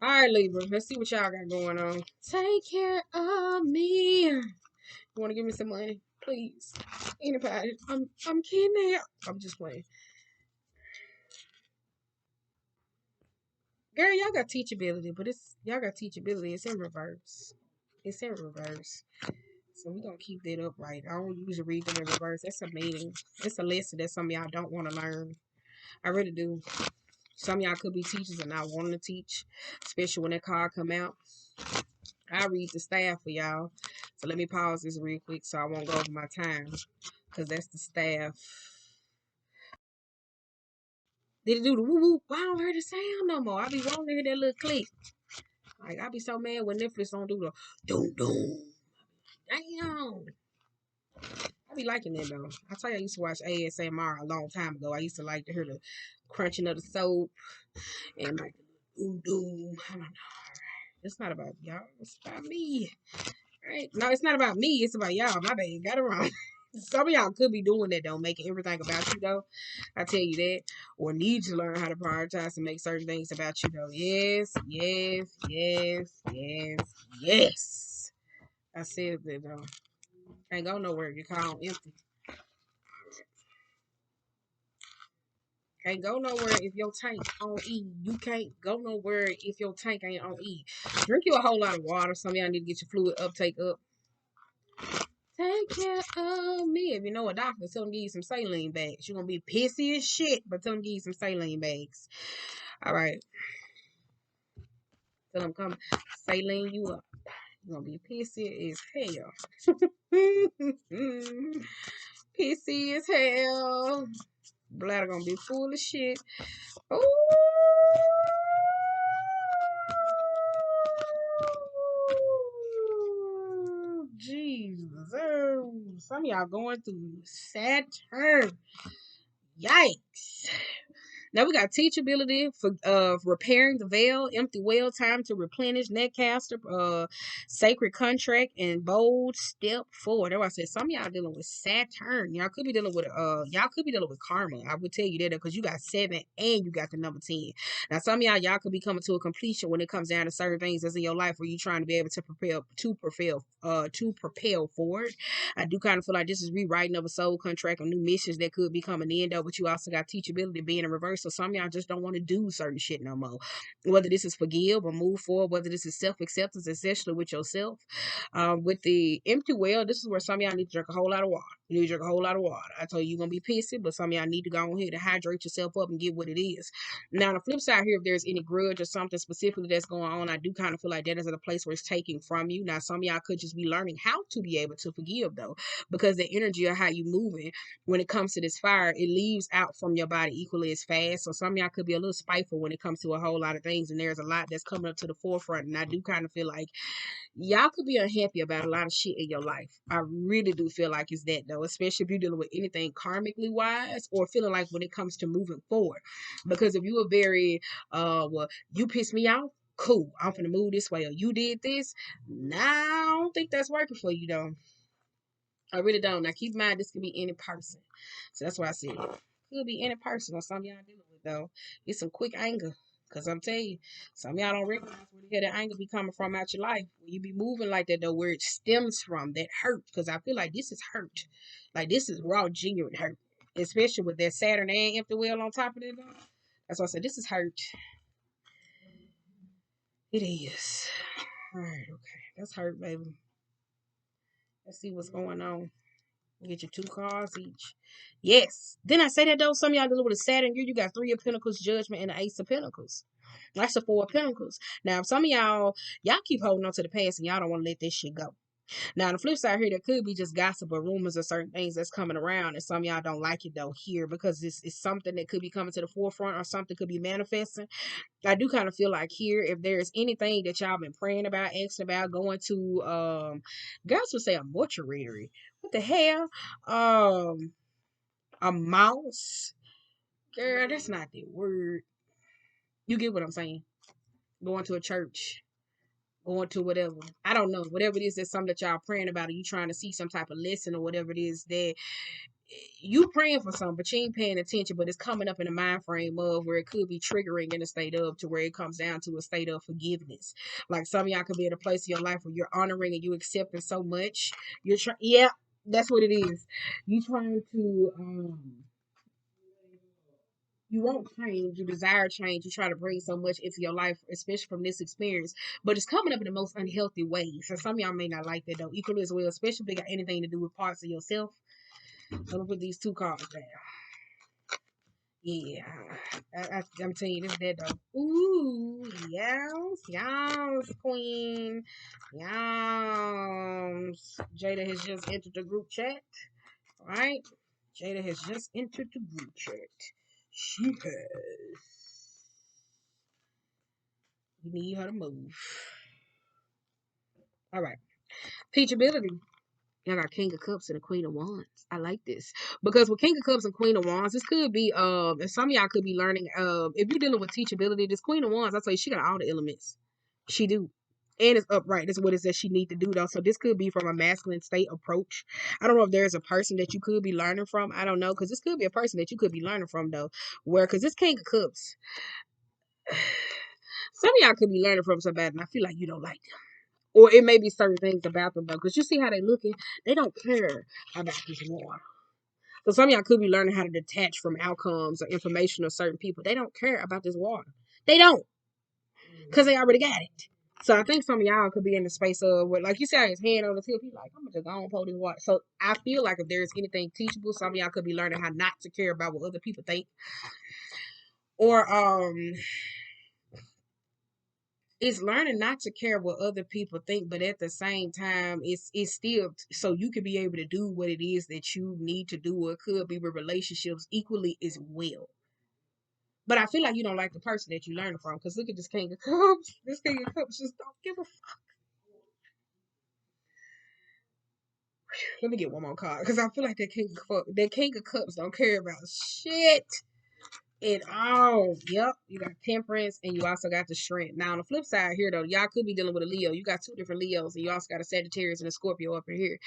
All right, Libra. Let's see what y'all got going on. Take care of me. You want to give me some money, please? Anybody? I'm kidding. I'm just playing. Girl, y'all got teachability, but y'all got teachability. It's in reverse. It's in reverse. So we gonna keep that upright. I don't usually read them in reverse. That's a meaning. It's a lesson that some of y'all don't want to learn. I really do. Some of y'all could be teachers and not wanting to teach, especially when that card come out. I read the staff for y'all. So let me pause this real quick so I won't go over my time. Because that's the staff. Did it do the woo woo? I don't hear the sound no more. I be wanting to hear that little click. Like, I be so mad when Netflix don't do the doom doom. Damn. I be liking that though. I tell you, I used to watch ASMR a long time ago. I used to like to hear the crunching of the soap and like the doom doom. I don't know. It's not about y'all. It's about me. Right? No, it's not about me. It's about y'all. My bad. Got it wrong. Some of y'all could be doing that though, making everything about you though. I tell you that. Or need to learn how to prioritize and make certain things about you though. Yes, yes, yes, yes, yes. I said that though. Can't go nowhere. Your car empty. Can't go nowhere if your tank on E. You can't go nowhere if your tank ain't on E. Drink you a whole lot of water. Some of y'all need to get your fluid uptake up. Take care of me. If you know a doctor, tell them to give you some saline bags. You're going to be pissy as shit, but tell them to give you some saline bags. All right. Tell them come saline you up. You're going to be pissy as hell. Pissy as hell. Bladder going to be full of shit. Oh, Jesus. Oh, some of y'all going through Saturn. Yikes. Now we got teachability for repairing the veil, empty well, time to replenish, netcaster, sacred contract, and bold step forward. That's why I said some of y'all dealing with Saturn. Y'all could be dealing with karma. I would tell you that because you got 7 and you got the number 10. Now some of y'all could be coming to a completion when it comes down to certain things that's in your life where you're trying to be able to propel forward. I do kind of feel like this is rewriting of a soul contract or new missions that could be coming in though, but you also got teachability being in reverse. So some of y'all just don't want to do certain shit no more. Whether this is forgive or move forward, whether this is self-acceptance, especially with yourself. With the empty well, this is where some of y'all need to drink a whole lot of water. You need to drink a whole lot of water. I told you you're gonna be pissy, but some of y'all need to go on here to hydrate yourself up and get what it is. Now, on the flip side here, if there's any grudge or something specifically that's going on, I do kind of feel like that is at a place where it's taking from you. Now, some of y'all could just be learning how to be able to forgive though, because the energy of how you moving when it comes to this fire, it leaves out from your body equally as fast. So some of y'all could be a little spiteful when it comes to a whole lot of things, and there's a lot that's coming up to the forefront. And I do kind of feel like y'all could be unhappy about a lot of shit in your life. I really do feel like it's that though, especially if you're dealing with anything karmically wise or feeling like when it comes to moving forward. Because if you were very well, you pissed me off, cool, I'm gonna move this way, or you did this. Nah, I don't think that's working for you though. I really don't. Now keep in mind this could be any person. So that's why I said it. Could be any person or something y'all dealing with though. It's some quick anger. Cause I'm telling you, some of y'all don't recognize where the hell that anger be coming from out your life. When you be moving like that though, where it stems from, that hurt. Cause I feel like this is hurt. Like this is raw, genuine hurt. Especially with that Saturn and empty wheel on top of it though. That's why I said this is hurt. It is. Alright, okay. That's hurt, baby. Let's see what's going on. Get your 2 cards each. Yes. Then I say that though? Some of y'all dealing with a Saturn year. You got 3 of Pentacles, Judgment, and the Ace of Pentacles. That's the 4 of Pentacles. Now, some of y'all keep holding on to the past and y'all don't want to let this shit go. Now, on the flip side here, there could be just gossip or rumors or certain things that's coming around, and some of y'all don't like it though here because it's something that could be coming to the forefront or something could be manifesting. I do kind of feel like here, if there's anything that y'all been praying about, asking about, going to, guys would say a mortuary. What the hell? A mouse? Girl, that's not the word. You get what I'm saying? Going to a church, going to whatever. I don't know. Whatever it is, that's something that y'all praying about, or you trying to see some type of lesson or whatever it is that you praying for something, but you ain't paying attention, but it's coming up in a mind frame of where it could be triggering in a state of to where it comes down to a state of forgiveness. Like some of y'all could be in a place in your life where you're honoring and you accepting so much. You're trying, yeah, that's what it is. You trying to you want change, you desire change, you try to bring so much into your life, especially from this experience, but it's coming up in the most unhealthy ways. So some of y'all may not like that though, equally as well, especially if it got anything to do with parts of yourself. I'm gonna put these two cards down. Yeah, I'm telling you, this dead though. Ooh, yes, yes, queen, yes. Jada has just entered the group chat, right? Jada has just entered the group chat. She has. You need her to move. All right. Teachability. I got King of Cups and the Queen of Wands. I like this because with King of Cups and Queen of Wands, this could be and some of y'all could be learning if you're dealing with teachability. This Queen of Wands, I tell you, she got all the elements. She do, and it's upright. That's what it says she need to do though. So this could be from a masculine state approach. I don't know if there's a person that you could be learning from. I don't know because this could be a person that you could be learning from though. Where because this King of Cups, some of y'all could be learning from somebody, and I feel like you don't like them. Or it may be certain things about them though, because you see how they looking, they don't care about this war. So some of y'all could be learning how to detach from outcomes or information of certain people. They don't care about this water. They don't, because they already got it. So I think some of y'all could be in the space of where, like you see how his hand on the tip, he's like, I'm gonna just go and pour this water. So I feel like if there's anything teachable, some of y'all could be learning how not to care about what other people think. Or it's learning not to care what other people think, but at the same time, it's still so you can be able to do what it is that you need to do, or it could be with relationships equally as well. But I feel like you don't like the person that you learn from, because look at this King of Cups. This King of Cups just don't give a fuck. Let me get one more card, because I feel like that King of Cups don't care about shit. It all, yep. You got temperance and you also got the strength. Now on the flip side here though, y'all could be dealing with a Leo. You got two different Leos, and you also got a Sagittarius and a Scorpio up in here.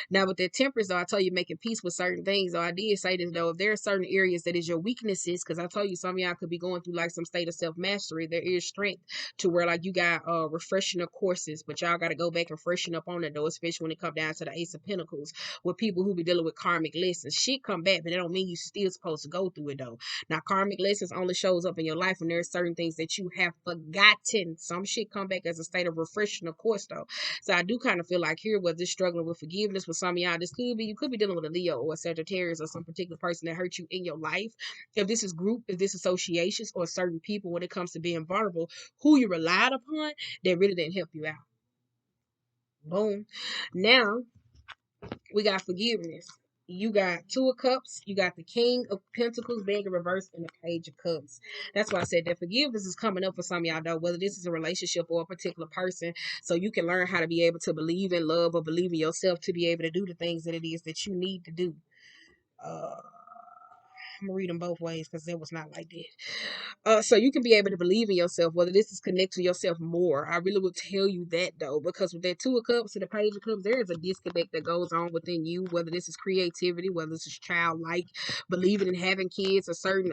Now with that temperance though, I told you making peace with certain things. Though I did say this though, if there are certain areas that is your weaknesses, because I told you some of y'all could be going through like some state of self mastery. There is strength to where like you got refreshing of courses, but y'all got to go back and freshen up on it though, especially when it come down to the Ace of Pentacles with people who be dealing with karmic lessons. Shit come back, but that don't mean you still supposed to go through it though. Now, karmic lessons only shows up in your life when there's certain things that you have forgotten. Some shit come back as a state of refreshing, of course, though. So I do kind of feel like here, whether it's struggling with forgiveness with some of y'all, this could be, you could be dealing with a Leo or a Sagittarius or some particular person that hurt you in your life. If this is group, if this is associations or certain people when it comes to being vulnerable, who you relied upon, that really didn't help you out. Boom. Now, we got forgiveness. You got Two of Cups. You got the King of Pentacles being in reverse and the Page of Cups. That's why I said that forgiveness is coming up for some of y'all, though, whether this is a relationship or a particular person. So you can learn how to be able to believe in love or believe in yourself to be able to do the things that it is that you need to do. I'm gonna read them both ways because it was not like that. So you can be able to believe in yourself, whether this is connected to yourself more. I really would tell you that though, because with that Two of Cups and the Page of Cups, there is a disconnect that goes on within you, whether this is creativity, whether this is childlike, believing in having kids, or certain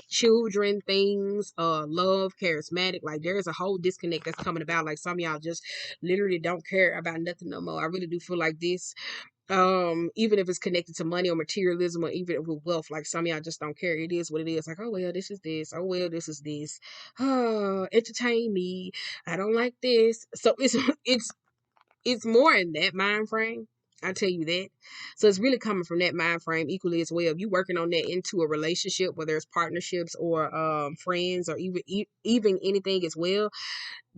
children things, love, charismatic. Like there is a whole disconnect that's coming about. Like some of y'all just literally don't care about nothing no more. I really do feel like this even if it's connected to money or materialism, or even with wealth, like some of y'all just don't care. It is what it is. Like, oh well, this is this. Oh well, this is this. Entertain me. I don't like this. So it's more in that mind frame. I tell you that. So it's really coming from that mind frame equally as well. If you working on that into a relationship, whether it's partnerships or friends or even anything as well,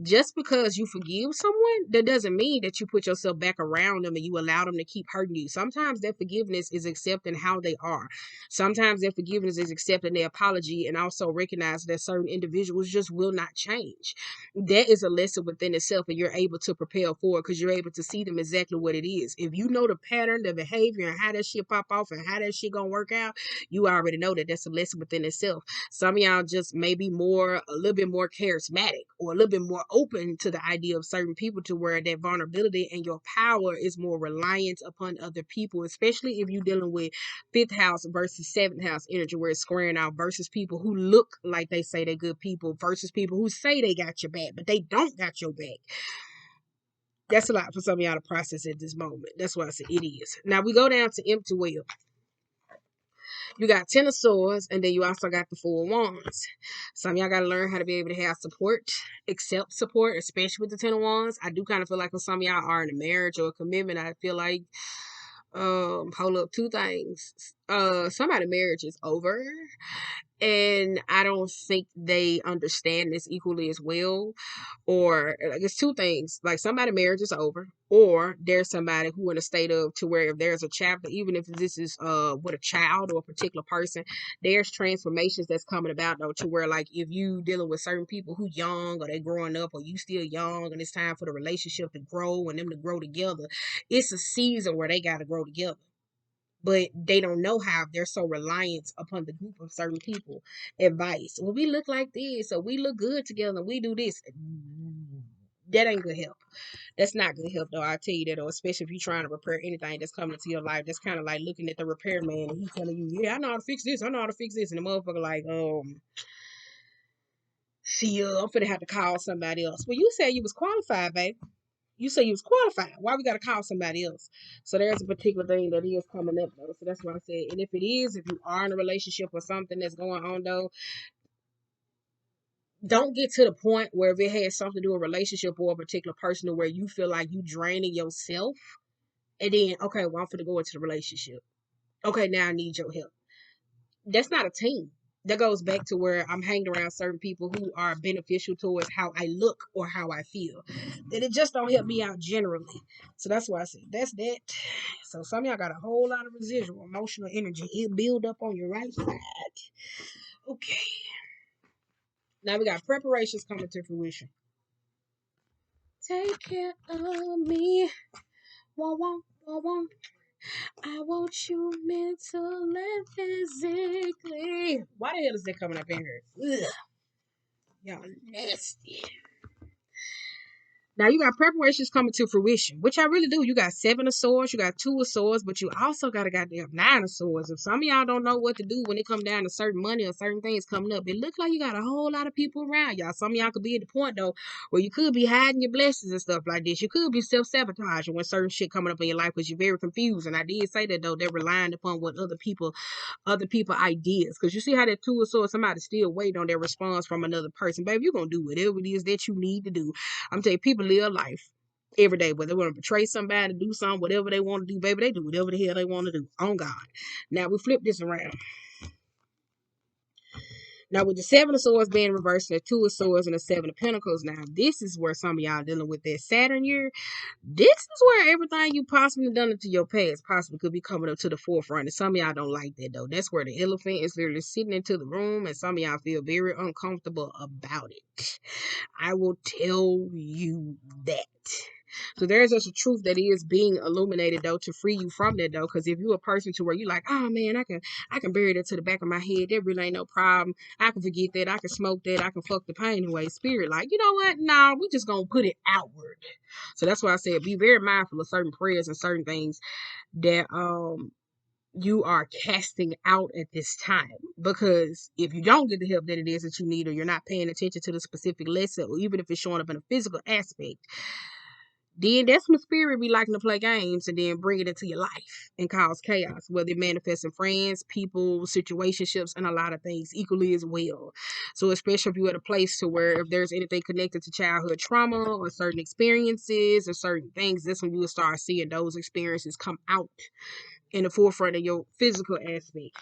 just because you forgive someone, that doesn't mean that you put yourself back around them and you allow them to keep hurting you. Sometimes that forgiveness is accepting how they are. Sometimes that forgiveness is accepting their apology and also recognize that certain individuals just will not change. That is a lesson within itself, and you're able to prepare for it because you're able to see them exactly what it is. If you know the pattern, the behavior, and how that shit pop off and how that shit gonna work out, you already know that that's a lesson within itself. Some of y'all just maybe a little bit more charismatic or a little bit more open to the idea of certain people to where that vulnerability and your power is more reliant upon other people, especially if you're dealing with fifth house versus seventh house energy where it's squaring out versus people who look like they say they're good people versus people who say they got your back, but they don't got your back. That's a lot for some of y'all to process at this moment. That's why I said it is. Now we go down to empty well. You got 10 of swords, and then you also got the 4 of wands. Some of y'all got to learn how to be able to have support, accept support, especially with the 10 of wands. I do kind of feel like when some of y'all are in a marriage or a commitment, I feel like, hold up, 2 things. Somebody's marriage is over, and I don't think they understand this equally as well. Or like it's 2 things, like somebody's marriage is over, or there's somebody who in a state of to where if there's a chapter, even if this is with a child or a particular person, there's transformations that's coming about though, to where like if you dealing with certain people who young or they growing up or you still young and it's time for the relationship to grow and them to grow together, it's a season where they got to grow together, but they don't know how. They're so reliant upon the group of certain people advice. Well, we look like this, or we look good together, we do this. That ain't good help. That's not good help, though. I'll tell you that, though, especially if you're trying to repair anything that's coming into your life. That's kind of like looking at the repairman and he's telling you, yeah, I know how to fix this, I know how to fix this. And the motherfucker like, see, I'm finna have to call somebody else. Well, you said you was qualified, babe. You say you was qualified. Why we gotta call somebody else? So there's a particular thing that is coming up though. So that's why I said, and if it is, if you are in a relationship or something that's going on though, don't get to the point where if it has something to do with a relationship or a particular person to where you feel like you draining yourself, and then okay, well I'm finna go into the relationship. Okay, now I need your help. That's not a team. That goes back to where I'm hanging around certain people who are beneficial towards how I look or how I feel. That it just don't help me out generally. So that's why I said that's that. So some of y'all got a whole lot of residual emotional energy. It build up on your right side. Okay. Now we got preparations coming to fruition. Take care of me. Wah, wah, wah, wah. I want you mentally and physically. Why the hell is that coming up in here? Ugh. Y'all nasty. Now you got preparations coming to fruition, which I really do. You got 7 of swords, you got 2 of swords, but you also got a goddamn 9 of swords. If some of y'all don't know what to do when it come down to certain money or certain things coming up, it looks like you got a whole lot of people around y'all. Some of y'all could be at the point though where you could be hiding your blessings and stuff like this. You could be self-sabotaging when certain shit coming up in your life because you're very confused. And I did say that though, they're relying upon what other people ideas. Because you see how that 2 of swords, somebody still waiting on their response from another person. Baby, you're gonna do whatever it is that you need to do. I'm telling you, people live life every day, whether they want to betray somebody, do something, whatever they want to do, baby, they do whatever the hell they want to do. On God. Now we flip this around. Now with the 7 of swords being reversed, the 2 of swords and the 7 of pentacles. Now this is where some of y'all dealing with that Saturn year. This is where everything you possibly done into your past possibly could be coming up to the forefront. And some of y'all don't like that though. That's where the elephant is literally sitting into the room, and some of y'all feel very uncomfortable about it. I will tell you that. So there's just a truth that is being illuminated though to free you from that though. Because if you're a person to where you like, oh man, I can bury that to the back of my head. That really ain't no problem. I can forget that. I can smoke that. I can fuck the pain away. Spirit, like, you know what? No, we just gonna put it outward. So that's why I said be very mindful of certain prayers and certain things that you are casting out at this time, because if you don't get the help that it is that you need, or you're not paying attention to the specific lesson, or even if it's showing up in a physical aspect, then that's when spirit be liking to play games and then bring it into your life and cause chaos, whether it manifests in friends, people, situationships, and a lot of things equally as well. So especially if you're at a place to where if there's anything connected to childhood trauma or certain experiences or certain things, that's when you will start seeing those experiences come out in the forefront of your physical aspect.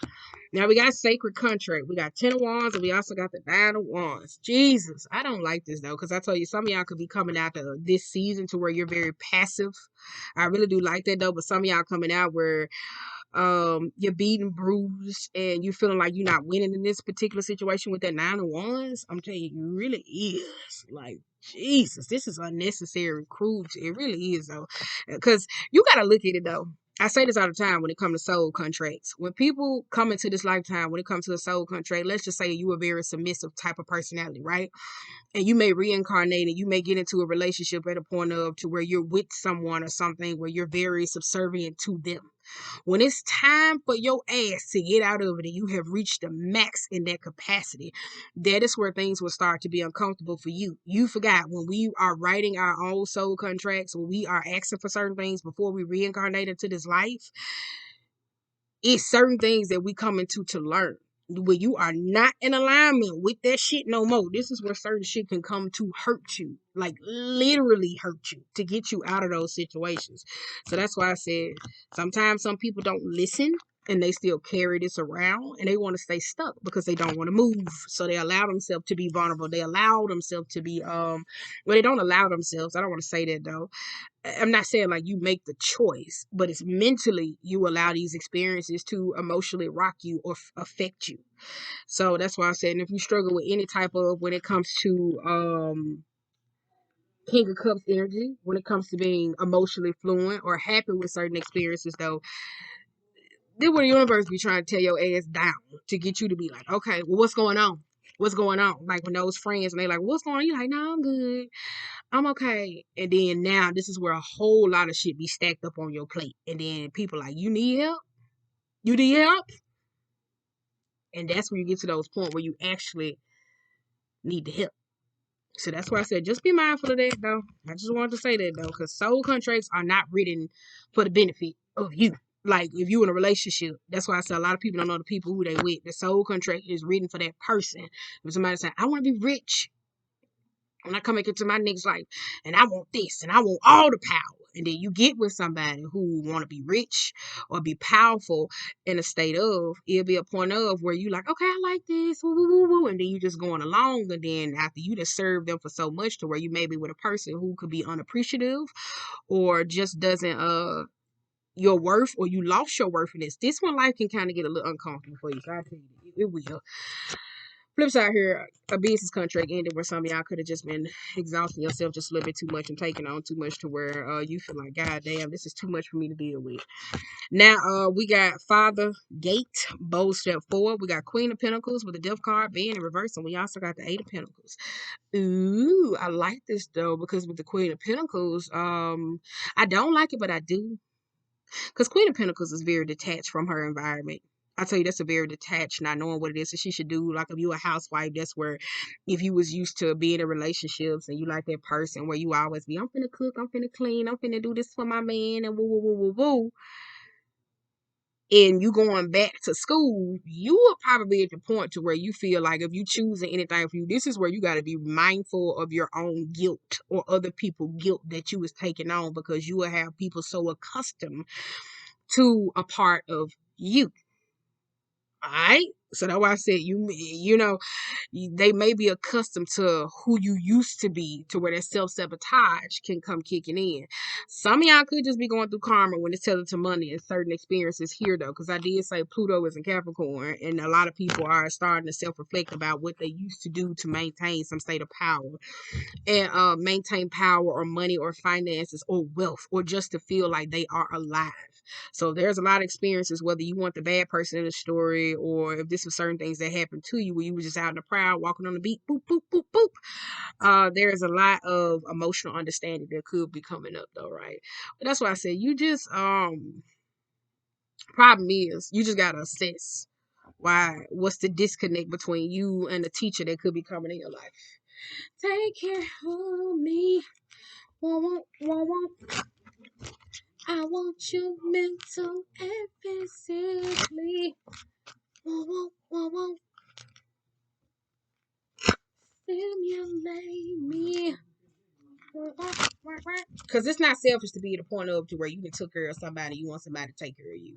Now we got sacred contract. We got 10 of wands, and we also got the 9 of wands. Jesus, I don't like this though, because I tell you, some of y'all could be coming out to this season to where you're very passive. I really do like that though, but some of y'all coming out where you're beaten, bruised, and you're feeling like you're not winning in this particular situation with that 9 of Wands, I'm telling you, you really is like, Jesus, this is unnecessary cruelty. It really is though, because you gotta look at it though. I say this all the time when it comes to soul contracts. When people come into this lifetime, when it comes to a soul contract, let's just say you a very submissive type of personality, right? And you may reincarnate and you may get into a relationship at a point of to where you're with someone or something where you're very subservient to them. When it's time for your ass to get out of it and you have reached the max in that capacity, that is where things will start to be uncomfortable for you. You forgot when we are writing our own soul contracts, when we are asking for certain things before we reincarnate into this life, it's certain things that we come into to learn. When you are not in alignment with that shit no more, this is where certain shit can come to hurt you, like literally hurt you, to get you out of those situations. So that's why I said sometimes some people don't listen and they still carry this around and they want to stay stuck because they don't want to move. So they allow themselves to be vulnerable. They allow themselves to be well, they don't allow themselves. I don't want to say that though. I'm not saying like you make the choice, but it's mentally you allow these experiences to emotionally rock you or affect you. So that's why I said, and if you struggle with any type of when it comes to King of Cups energy, when it comes to being emotionally fluent or happy with certain experiences, though, this what the universe be trying to tell your ass down to get you to be like, okay, well, what's going on? What's going on? Like when those friends and they like, what's going on? You like, no, I'm good. I'm okay. And then now this is where a whole lot of shit be stacked up on your plate. And then people like, you need help? You need help? And that's where you get to those points where you actually need the help. So that's why I said just be mindful of that though. I just wanted to say that though, because soul contracts are not written for the benefit of you. Like if you in a relationship, that's why I said a lot of people don't know the people who they with. The soul contract is written for that person. If somebody say, I want to be rich, when I come into my next life and I want this and I want all the power. And then you get with somebody who want to be rich or be powerful in a state of, it'll be a point of where you like, okay, I like this, woo, woo, woo, woo. And then you just going along. And then after you just served them for so much to where you may be with a person who could be unappreciative or just doesn't, your worth or you lost your worthiness. This one life can kind of get a little uncomfortable for you. So I tell you, it will. Flip side here, a business contract ended where some of y'all could have just been exhausting yourself just a little bit too much and taking on too much to where you feel like, God damn, this is too much for me to deal with. Now we got Father Gate, bold step forward. We got Queen of Pentacles with the Death card being in reverse, and we also got the Eight of Pentacles. Ooh, I like this though because with the Queen of Pentacles, I don't like it, but I do. Because Queen of Pentacles is very detached from her environment. I tell you, that's a very detached, not knowing what it is that she should do. Like if you a housewife, that's where if you was used to being in relationships and you like that person where you always be, I'm finna cook, I'm finna clean, I'm finna do this for my man and woo woo woo woo woo. And you going back to school, you will probably be at the point to where you feel like if you choosing anything for you, this is where you got to be mindful of your own guilt or other people's guilt that you was taking on because you will have people so accustomed to a part of you. All right. So that's why I said you know, they may be accustomed to who you used to be to where that self-sabotage can come kicking in. Some of y'all could just be going through karma when it's telling to money and certain experiences here though, because I did say Pluto is in Capricorn and a lot of people are starting to self-reflect about what they used to do to maintain some state of power and maintain power or money or finances or wealth or just to feel like they are alive. So there's a lot of experiences, whether you want the bad person in the story or if this was certain things that happened to you where you were just out in the crowd walking on the beat, boop, boop, boop, boop. There's a lot of emotional understanding that could be coming up though, right? But that's why I said you just problem is you just gotta assess what's the disconnect between you and the teacher that could be coming in your life. Take care of me. Wah, wah, wah. I want you mental and physically. Wah, wah, wah, wah. Stimulate me. Because it's not selfish to be at a point of to where you can take care of somebody, you want somebody to take care of you.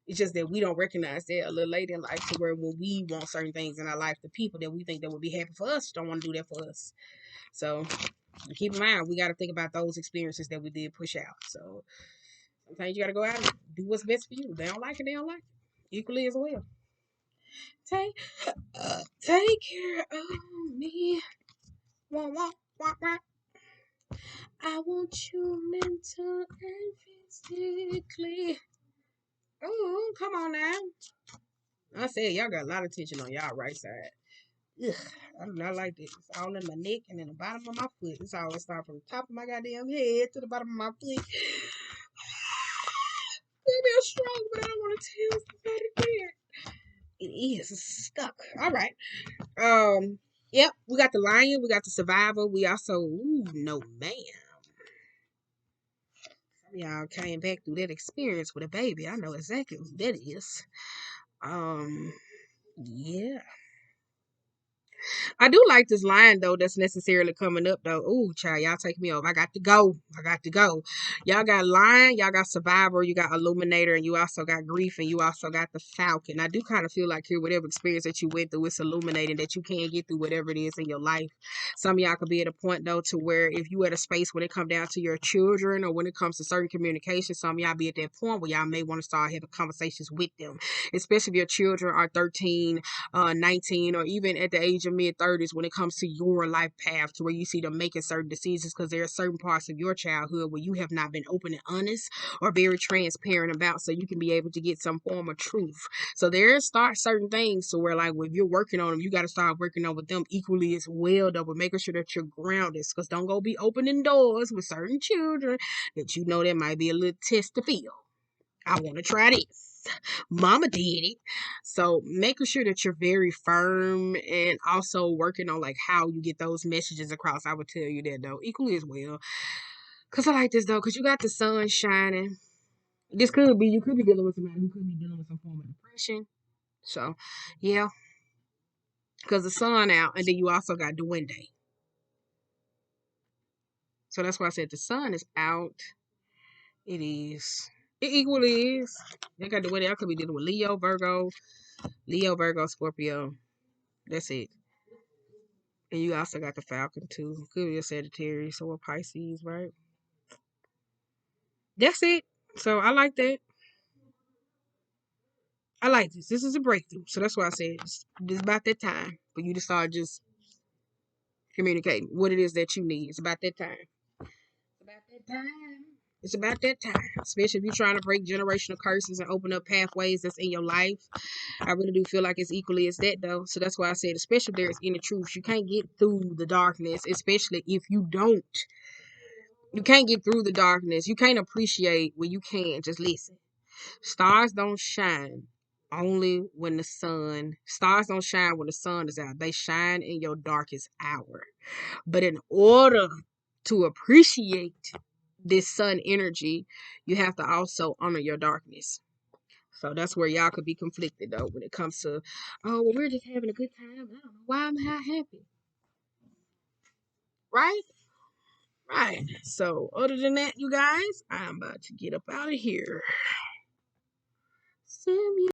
It's just that we don't recognize that a little later in life to where when we want certain things in our life, the people that we think that would be happy for us don't want to do that for us. So keep in mind, we got to think about those experiences that we did push out. So Sometimes you gotta go out and do what's best for you. They don't like it, they don't like it. Equally as well. Take take care of me. Wah, wah, wah, wah. I want you mental and physically. Oh, come on now. I said y'all got a lot of tension on y'all right side. Ugh, I do not like this. It's all in my neck and in the bottom of my foot. It's always start from the top of my goddamn head to the bottom of my foot. Maybe I'm strong, but I don't want to tell somebody there. It is. It's stuck. All right. Yep. We got the lion. We got the survivor. We also, ooh, no man. Y'all came back through that experience with a baby. I know exactly who that is. Yeah. I do like this line though that's necessarily coming up though. Ooh, child, y'all take me over. I got to go. I got to go. Y'all got Lion, y'all got Survivor, you got Illuminator, and you also got Grief, and you also got the Falcon. I do kind of feel like here, whatever experience that you went through, it's illuminating that you can get through whatever it is in your life. Some of y'all could be at a point though to where if you at a space when it come down to your children or when it comes to certain communication, some of y'all be at that point where y'all may want to start having conversations with them, especially if your children are 13 19 or even at the age of mid 30s when it comes to your life path to where you see them making certain decisions because there are certain parts of your childhood where you have not been open and honest or very transparent about so you can be able to get some form of truth. So there start certain things to where like if you're working on them, you got to start working on with them equally as well though, but making sure that you're grounded because don't go be opening doors with certain children that you know that might be a little test to feel. I want to try this. Mama did it. So making sure that you're very firm and also working on like how you get those messages across. I would tell you that though, equally as well. Cause I like this though, cause you got the sun shining. This could be you could be dealing with somebody who could be dealing with some form of depression. So yeah, cause the sun out, and then you also got the wind day. So that's why I said the sun is out. It is. It equally is. They got the wind day. I could be dealing with Leo, Virgo, Scorpio. That's it. And you also got the Falcon too. Could be a Sagittarius or a Pisces, right? That's it. So I like that. I like this. This is a breakthrough. So that's why I said it's about that time for you to start just communicating what it is that you need. It's about that time. It's about that time. It's about that time. Especially if you're trying to break generational curses and open up pathways that's in your life. I really do feel like it's equally as that though. So that's why I said, especially if there's any truth, you can't get through the darkness, especially if you don't. You can't get through the darkness. You can't appreciate when you can. Just listen. Stars don't shine only when the sun. Stars don't shine when the sun is out. They shine in your darkest hour. But in order to appreciate this sun energy, you have to also honor your darkness. So that's where y'all could be conflicted though when it comes to, oh, well, we're just having a good time. I don't know why I'm not happy. Right? Right. So other than that, you guys, I'm about to get up out of here. Samuel.